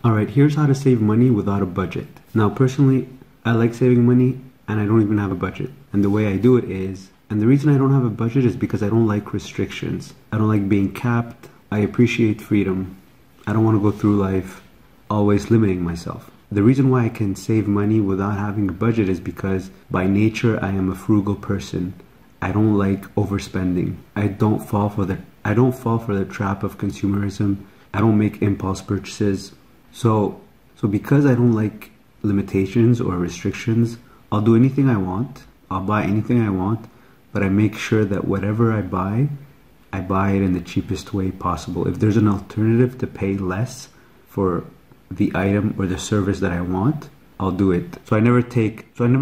Alright, here's how to save money without a budget. Now, personally, I like saving money and I don't even have a budget. And the way I do it is, and the reason I don't have a budget is because I don't like restrictions. I don't like being capped. I appreciate freedom. I don't want to go through life always limiting myself. The reason why I can save money without having a budget is because by nature I am a frugal person. I don't like overspending. I don't fall for the trap of consumerism. I don't make impulse purchases. So because I don't like limitations or restrictions, I'll do anything I want. I'll buy anything I want, but I make sure that whatever I buy it in the cheapest way possible. If there's an alternative to pay less for the item or the service that I want, I'll do it. So I never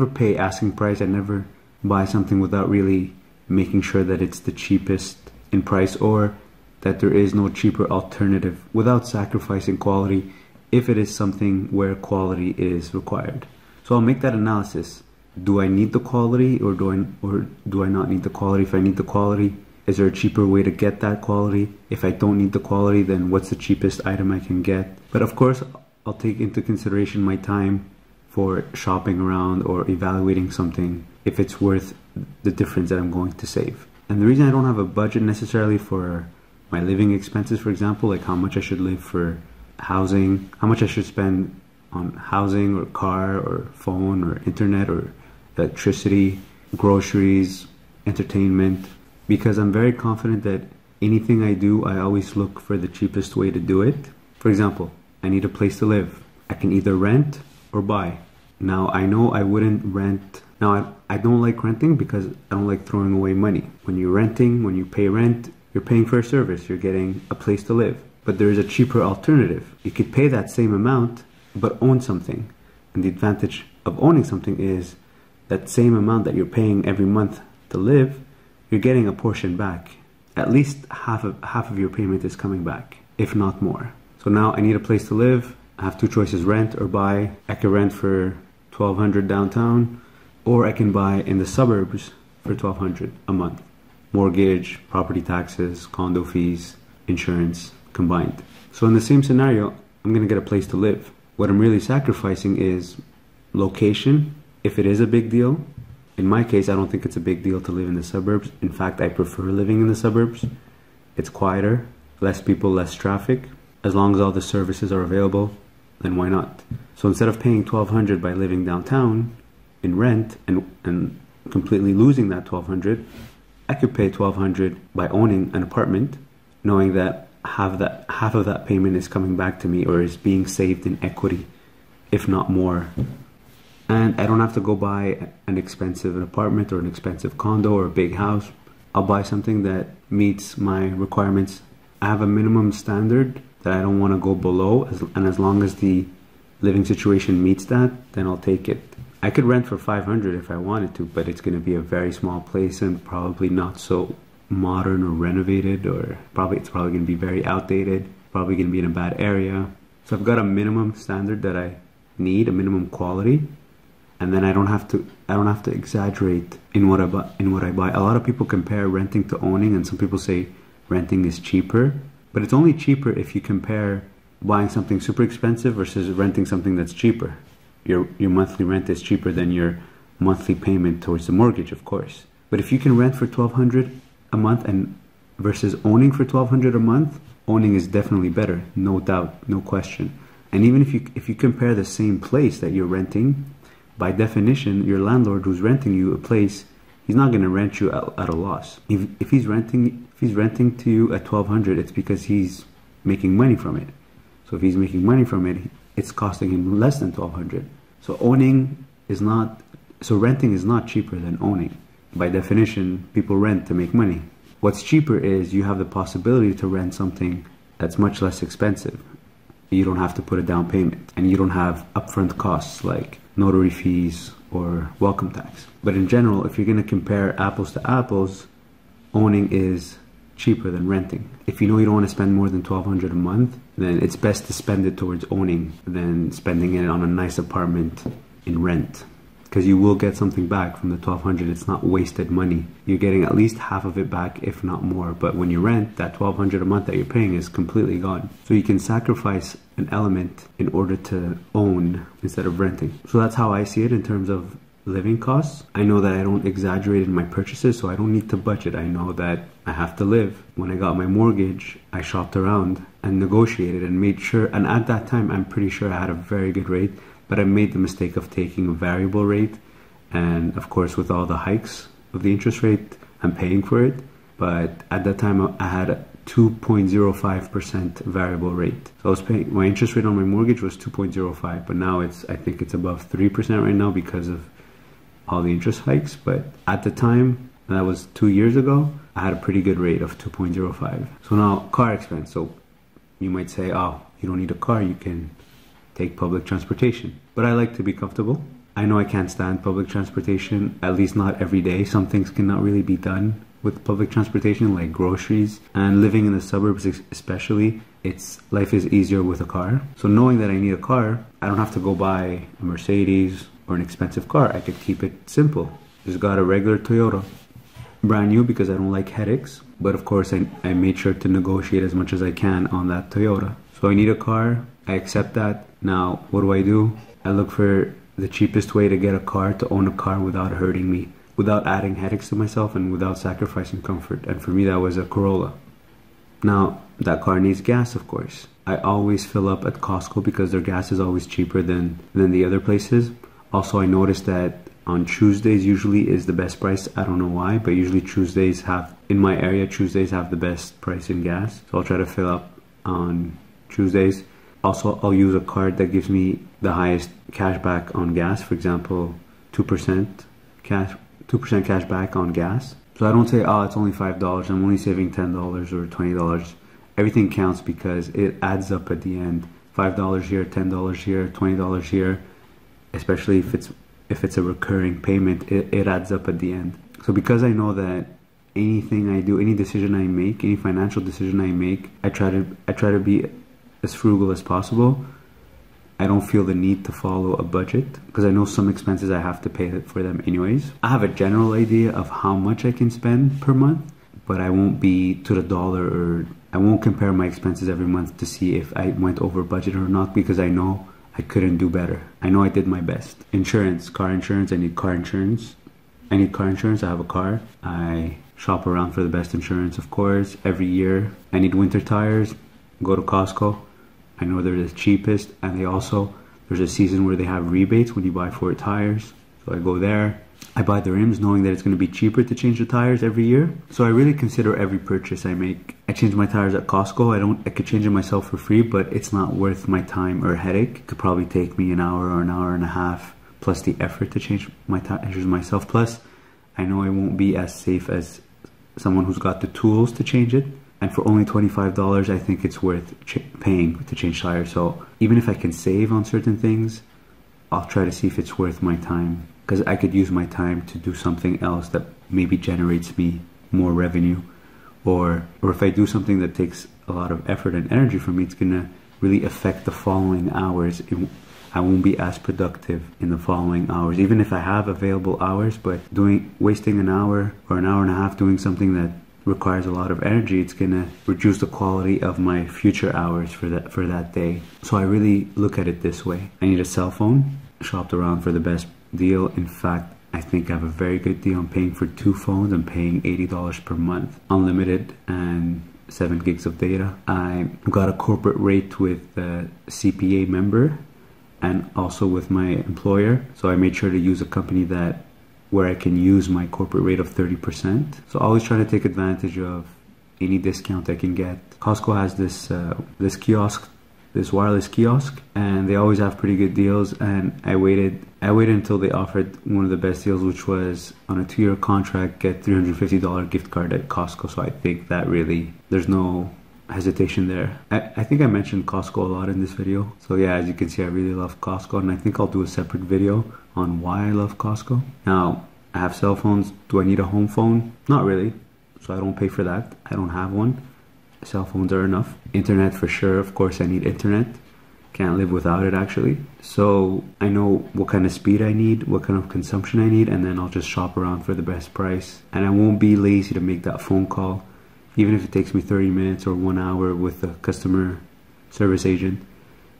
pay asking price. I never buy something without really making sure that it's the cheapest in price or that there is no cheaper alternative without sacrificing quality if it is something where quality is required. So I'll make that analysis. Do I need the quality or do I not need the quality? If I need the quality, is there a cheaper way to get that quality? If I don't need the quality, then what's the cheapest item I can get? But of course, I'll take into consideration my time for shopping around or evaluating something if it's worth the difference that I'm going to save. And the reason I don't have a budget necessarily for my living expenses, for example, like how much I should live for housing, how much I should spend on housing or car or phone or internet or electricity, groceries, entertainment, because I'm very confident that anything I do, I always look for the cheapest way to do it. For example, I need a place to live. I can either rent or buy. Now, I know I wouldn't rent. Now, I don't like renting because I don't like throwing away money. When you're renting, when you pay rent, you're paying for a service. You're getting a place to live. But there is a cheaper alternative. You could pay that same amount, but own something. And the advantage of owning something is that same amount that you're paying every month to live, you're getting a portion back. At least half of your payment is coming back, if not more. So now I need a place to live. I have two choices, rent or buy. I can rent for $1,200 downtown, or I can buy in the suburbs for $1,200 a month. Mortgage, property taxes, condo fees, insurance combined. So in the same scenario, I'm gonna get a place to live. What I'm really sacrificing is location, if it is a big deal. In my case, I don't think it's a big deal to live in the suburbs. In fact, I prefer living in the suburbs. It's quieter, less people, less traffic. As long as all the services are available, then why not? So instead of paying $1,200 by living downtown in rent and completely losing that $1,200, I could pay $1,200 by owning an apartment, knowing that half of that payment is coming back to me or is being saved in equity, if not more. And I don't have to go buy an expensive apartment or an expensive condo or a big house. I'll buy something that meets my requirements. I have a minimum standard that I don't want to go below, and as long as the living situation meets that, then I'll take it. I could rent for $500 if I wanted to, but it's going to be a very small place and probably not so modern or renovated, or it's probably going to be very outdated, probably going to be in a bad area. So I've got a minimum standard that I need, a minimum quality. And then I don't have to exaggerate in what I buy. A lot of people compare renting to owning, and some people say renting is cheaper, but it's only cheaper if you compare buying something super expensive versus renting something that's cheaper. Your monthly rent is cheaper than your monthly payment towards the mortgage, of course. But if you can rent for $1,200 a month and versus owning for $1,200 a month, owning is definitely better, no doubt, no question. And even if you compare the same place that you're renting, by definition, your landlord who's renting you a place, he's not going to rent you at a loss. If he's renting to you at $1,200, it's because he's making money from it. So if he's making money from it, it's costing him less than $1,200. So renting is not cheaper than owning. By definition, people rent to make money. What's cheaper is you have the possibility to rent something that's much less expensive. You don't have to put a down payment, and you don't have upfront costs like notary fees or welcome tax. But in general, if you're going to compare apples to apples, owning is cheaper than renting. If you know you don't want to spend more than $1,200 a month, then it's best to spend it towards owning than spending it on a nice apartment in rent. because you will get something back from the 1,200. It's not wasted money. You're getting at least half of it back, if not more. But when you rent, that 1,200 a month that you're paying is completely gone. So you can sacrifice an element in order to own instead of renting. So that's how I see it in terms of living costs. I know that I don't exaggerate in my purchases, so I don't need to budget. I know that I have to live. When I got my mortgage, I shopped around and negotiated and made sure, and at that time I'm pretty sure I had a very good rate, but I made the mistake of taking a variable rate, and of course with all the hikes of the interest rate, I'm paying for it. But at that time I had a 2.05% variable rate. So I was paying, my interest rate on my mortgage was 2.05, but now I think it's above 3% right now because of all the interest hikes. But at the time, that was 2 years ago, I had a pretty good rate of 2.05. So now car expense. So you might say, oh, you don't need a car, you can take public transportation. But I like to be comfortable. I know I can't stand public transportation, at least not every day. Some things cannot really be done with public transportation, like groceries, and living in the suburbs especially, life is easier with a car. So knowing that I need a car, I don't have to go buy a Mercedes or an expensive car. I could keep it simple. Just got a regular Toyota, brand new, because I don't like headaches. But of course I made sure to negotiate as much as I can on that Toyota. So I need a car, I accept that. Now what do? I look for the cheapest way to get a car, to own a car without hurting me, without adding headaches to myself, and without sacrificing comfort. And for me, that was a Corolla. Now, that car needs gas, of course. I always fill up at Costco because their gas is always cheaper than the other places. Also, I noticed that on Tuesdays usually is the best price. I don't know why, but usually Tuesdays have, in my area, Tuesdays have the best price in gas. So I'll try to fill up on Tuesdays. Also, I'll use a card that gives me the highest cash back on gas. For example, 2% cash back on gas. So I don't say, oh, it's only $5, I'm only saving $10 or $20. Everything counts because it adds up at the end. $5 here, $10 here, $20 here, especially if it's a recurring payment, it adds up at the end. So because I know that anything I do, any decision I make, any financial decision I make, I try to be as frugal as possible. I don't feel the need to follow a budget because I know some expenses I have to pay for them anyways. I have a general idea of how much I can spend per month, but I won't be to the dollar, or I won't compare my expenses every month to see if I went over budget or not, because I know I couldn't do better. I know I did my best. Insurance, car insurance, I need car insurance. I need car insurance, I have a car. I shop around for the best insurance, of course, every year. I need winter tires, go to Costco. I know they're the cheapest, and there's a season where they have rebates when you buy 4 tires. So I go there. I buy the rims knowing that it's going to be cheaper to change the tires every year. So I really consider every purchase I make. I change my tires at Costco. I could change it myself for free, but it's not worth my time or headache. It could probably take me an hour or an hour and a half, plus the effort to change my tires myself. Plus, I know it won't be as safe as someone who's got the tools to change it. And for only $25, I think it's worth paying to change tires. So even if I can save on certain things, I'll try to see if it's worth my time, because I could use my time to do something else that maybe generates me more revenue. Or if I do something that takes a lot of effort and energy from me, it's going to really affect the following hours. I won't be as productive in the following hours, even if I have available hours. But wasting an hour or an hour and a half doing something that requires a lot of energy, it's gonna reduce the quality of my future hours for that day. So I really look at it this way. I need a cell phone. Shopped around for the best deal. In fact, I think I have a very good deal. I'm paying for 2 phones. I'm paying $80 per month, unlimited and 7 gigs of data. I got a corporate rate with the CPA member and also with my employer. So I made sure to use a company where I can use my corporate rate of 30%. So always try to take advantage of any discount I can get. Costco has this kiosk, this wireless kiosk, and they always have pretty good deals. And I waited until they offered one of the best deals, which was on a 2-year contract, get $350 gift card at Costco. So I think that really, there's no hesitation there. I think I mentioned Costco a lot in this video. So yeah, as you can see, I really love Costco, and I think I'll do a separate video on why I love Costco. Now, I have cell phones. Do I need a home phone? Not really. So I don't pay for that. I don't have one. Cell phones are enough. Internet for sure. Of course, I need internet. can't live without it actually. So I know what kind of speed I need, what kind of consumption I need, and then I'll just shop around for the best price. And I won't be lazy to make that phone call, even if it takes me 30 minutes or 1 hour with the customer service agent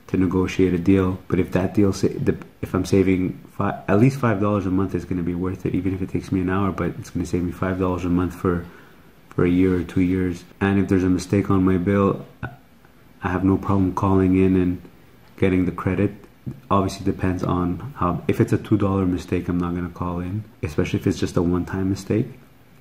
to negotiate a deal. But if that deal, if I'm saving at least $5 a month, it's going to be worth it, even if it takes me an hour, but it's going to save me $5 a month for a year or 2 years. And if there's a mistake on my bill, I have no problem calling in and getting the credit. Obviously depends on how, if it's a $2 mistake, I'm not going to call in, especially if it's just a one-time mistake.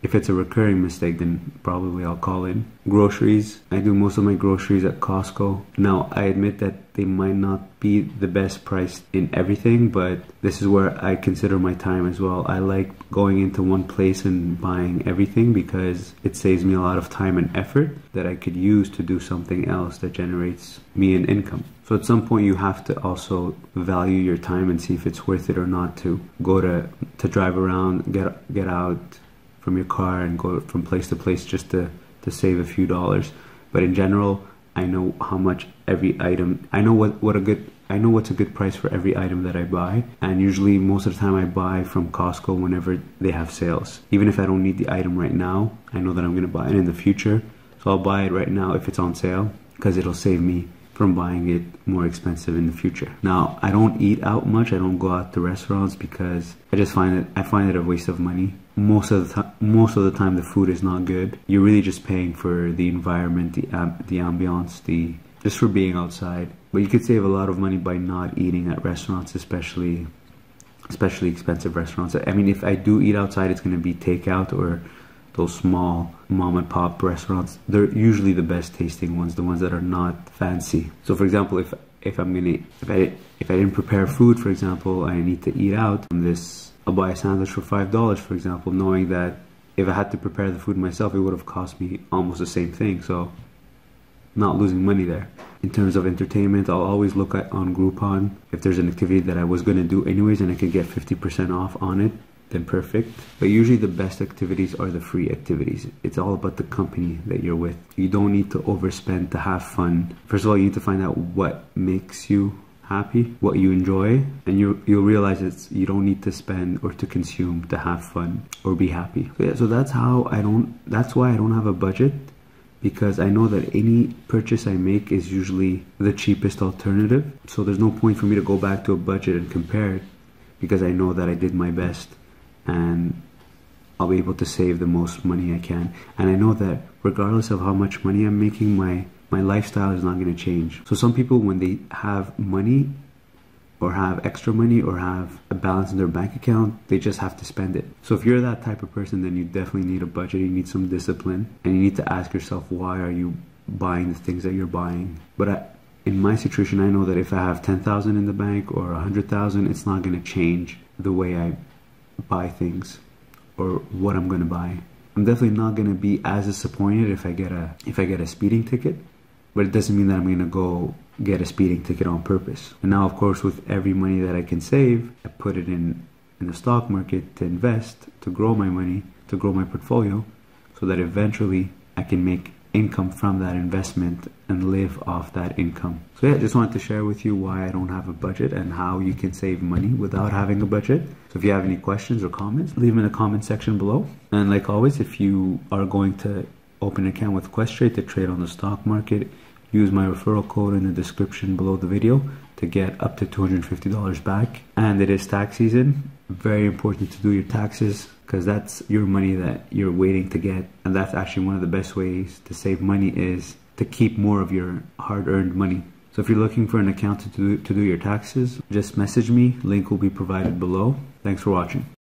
If it's a recurring mistake, then probably I'll call in. Groceries, I do most of my groceries at Costco. Now, I admit that they might not be the best price in everything, but this is where I consider my time as well. I like going into one place and buying everything because it saves me a lot of time and effort that I could use to do something else that generates me an income. So at some point you have to also value your time and see if it's worth it or not to go to drive around, get out from your car and go from place to place just to save a few dollars. But in general, I know how much every item, I know what's a good price for every item that I buy. And usually most of the time I buy from Costco whenever they have sales. Even if I don't need the item right now, I know that I'm going to buy it in the future. So I'll buy it right now if it's on sale because it'll save me from buying it more expensive in the future. Now, I don't eat out much. I don't go out to restaurants because I find it a waste of money. Most of the time the food is not good. You're really just paying for the environment, the ambiance, just for being outside. But you could save a lot of money by not eating at restaurants, especially expensive restaurants. I mean, if I do eat outside, it's going to be takeout or those small mom and pop restaurants. They're usually the best tasting ones, the ones that are not fancy. So for example, if I didn't prepare food, for example, I need to eat out from this, I'll buy a sandwich for $5, for example, knowing that if I had to prepare the food myself, it would have cost me almost the same thing. So not losing money there. In terms of entertainment, I'll always look at on Groupon if there's an activity that I was going to do anyways and I could get 50% off on it, then perfect. But usually the best activities are the free activities. It's all about the company that you're with. You don't need to overspend to have fun. First of all, you need to find out what makes you happy, what you enjoy, and you'll realize you don't need to spend or to consume to have fun or be happy. So yeah, so that's why I don't have a budget, because I know that any purchase I make is usually the cheapest alternative. So there's no point for me to go back to a budget and compare it, because I know that I did my best and I'll be able to save the most money I can. And I know that regardless of how much money I'm making, my lifestyle is not going to change. So some people, when they have money or have extra money or have a balance in their bank account, they just have to spend it. So if you're that type of person, then you definitely need a budget. You need some discipline, and you need to ask yourself, why are you buying the things that you're buying? But in my situation, I know that if I have 10,000 in the bank or 100,000, it's not going to change the way I buy things or what I'm going to buy. I'm definitely not going to be as disappointed if I get a speeding ticket, but it doesn't mean that I'm going to go get a speeding ticket on purpose. And now, of course, with every money that I can save, I put it in the stock market to invest, to grow my money, to grow my portfolio, so that eventually I can make income from that investment and live off that income. So yeah, just wanted to share with you why I don't have a budget and how you can save money without having a budget. So if you have any questions or comments, leave them in the comment section below. And like always, if you are going to open an account with Questrade to trade on the stock market, use my referral code in the description below the video to get up to $250 back. And it is tax season. Very important to do your taxes, because that's your money that you're waiting to get. And that's actually one of the best ways to save money, is to keep more of your hard-earned money. So if you're looking for an accountant to do your taxes, just message me. Link will be provided below. Thanks for watching.